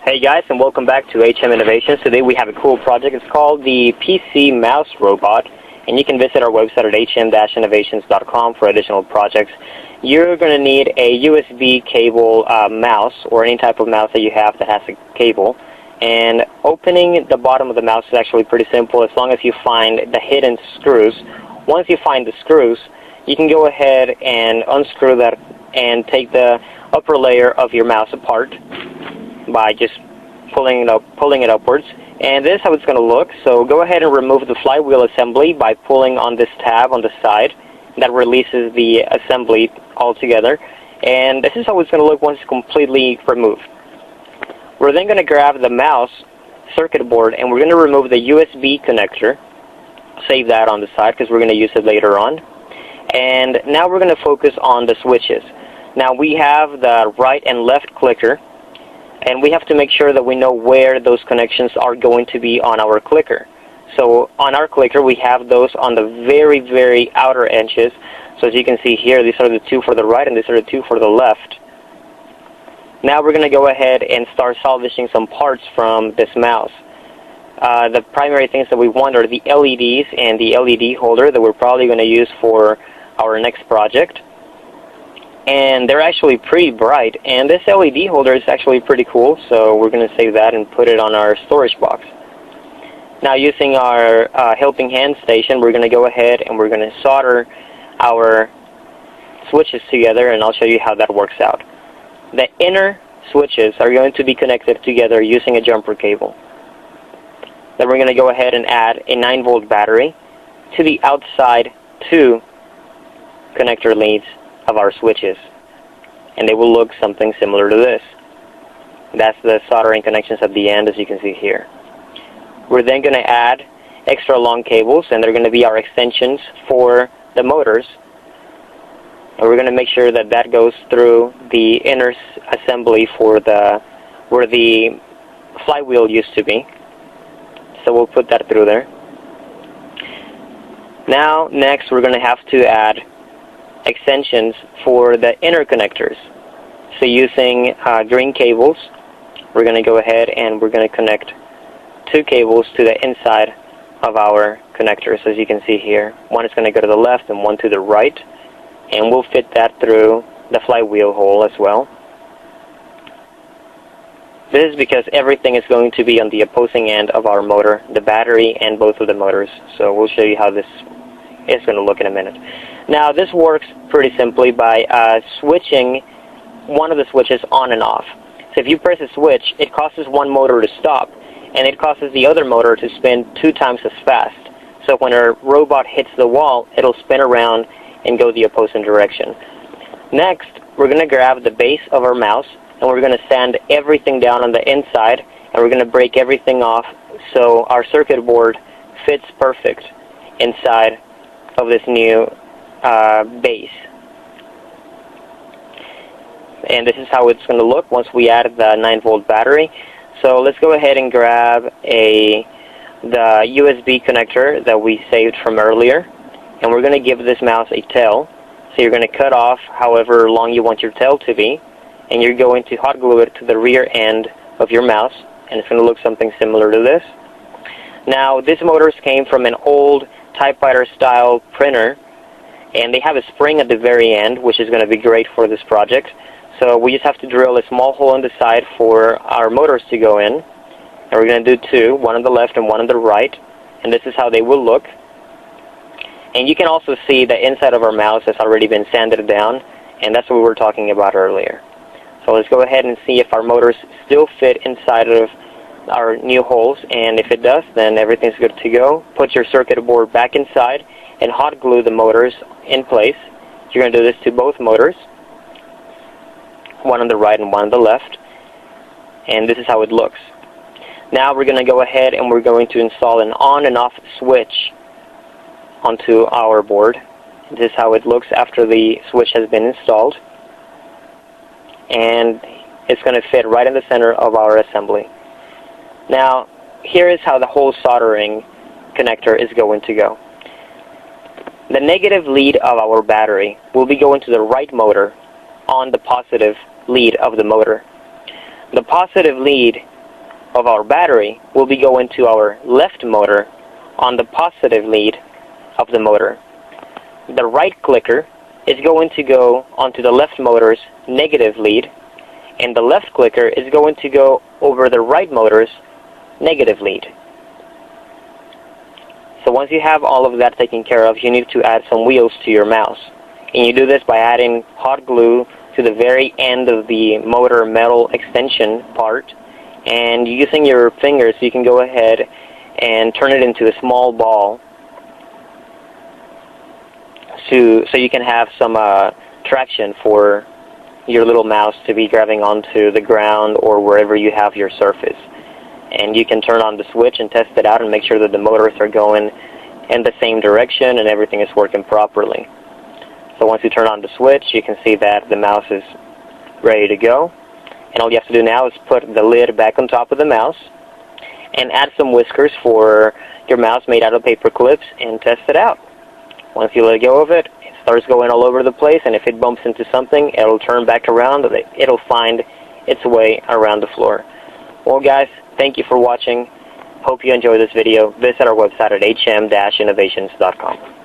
Hey guys, and welcome back to HM Innovations. Today we have a cool project. It's called the PC Mouse Robot, and you can visit our website at hm-innovations.com for additional projects. You're going to need a USB cable mouse, or any type of mouse that you have that has a cable. And opening the bottom of the mouse is actually pretty simple as long as you find the hidden screws. Once you find the screws, you can go ahead and unscrew that and take the upper layer of your mouse apart by just pulling it upwards. And this is how it's going to look. So go ahead and remove the flywheel assembly by pulling on this tab on the side. That releases the assembly altogether. And this is how it's going to look once it's completely removed. We're then going to grab the mouse circuit board and we're going to remove the USB connector. Save that on the side because we're going to use it later on. And now we're going to focus on the switches. Now we have the right and left clicker, and we have to make sure that we know where those connections are going to be on our clicker. So on our clicker we have those on the very, very outer edges. So as you can see here, these are the two for the right and these are the two for the left. Now we're going to go ahead and start salvaging some parts from this mouse. The primary things that we want are the LEDs and the LED holder that we're probably going to use for our next project. And they're actually pretty bright, and this LED holder is actually pretty cool, so we're going to save that and put it on our storage box. Now using our helping hand station, we're going to go ahead and we're going to solder our switches together, and I'll show you how that works out. The inner switches are going to be connected together using a jumper cable. Then we're going to go ahead and add a 9-volt battery to the outside two connector leads of our switches, and they will look something similar to this. That's the soldering connections at the end, as you can see here. We're then going to add extra long cables, and they're going to be our extensions for the motors, and we're going to make sure that that goes through the inner assembly for where the flywheel used to be. So we'll put that through there. Now next we're going to have to add extensions for the inner connectors. So using green cables, we're going to go ahead and we're going to connect two cables to the inside of our connectors, as you can see here. One is going to go to the left and one to the right, and we'll fit that through the flywheel hole as well. This is because everything is going to be on the opposing end of our motor, the battery and both of the motors. So we'll show you how this is going to look in a minute. Now this works pretty simply by switching one of the switches on and off. So if you press a switch, it causes one motor to stop, and it causes the other motor to spin 2 times as fast. So when our robot hits the wall, it'll spin around and go the opposing direction. Next, we're going to grab the base of our mouse, and we're going to sand everything down on the inside, and we're going to break everything off so our circuit board fits perfect inside of this new base. And this is how it's going to look once we add the 9-volt battery. So let's go ahead and grab the USB connector that we saved from earlier, and we're going to give this mouse a tail. So you're going to cut off however long you want your tail to be, and you're going to hot glue it to the rear end of your mouse, and it's going to look something similar to this. Now these motors came from an old typewriter style printer, and they have a spring at the very end, which is going to be great for this project. So we just have to drill a small hole in the side for our motors to go in, and we're going to do 2, one on the left and one on the right, and this is how they will look. And you can also see the inside of our mouse has already been sanded down, and that's what we were talking about earlier. So let's go ahead and see if our motors still fit inside of our new holes, and if it does, then everything's good to go. Put your circuit board back inside and hot glue the motors in place. You're going to do this to both motors, one on the right and one on the left, and this is how it looks. Now we're going to go ahead and we're going to install an on and off switch onto our board. This is how it looks after the switch has been installed, and it's going to fit right in the center of our assembly. Now here is how the whole soldering connector is going to go. The negative lead of our battery will be going to the right motor on the positive lead of the motor. The positive lead of our battery will be going to our left motor on the positive lead of the motor. The right clicker is going to go onto the left motor's negative lead, and the left clicker is going to go over the right motor's negative lead. So once you have all of that taken care of, you need to add some wheels to your mouse. And you do this by adding hot glue to the very end of the motor metal extension part, and using your fingers you can go ahead and turn it into a small ball so you can have some traction for your little mouse to be grabbing onto the ground or wherever you have your surface. And you can turn on the switch and test it out and make sure that the motors are going in the same direction and everything is working properly. So once you turn on the switch, you can see that the mouse is ready to go. And all you have to do now is put the lid back on top of the mouse and add some whiskers for your mouse made out of paper clips and test it out. Once you let go of it, it starts going all over the place, and if it bumps into something, it'll turn back around. It'll find its way around the floor. Well, guys, thank you for watching. Hope you enjoyed this video. Visit our website at hm-innovations.com.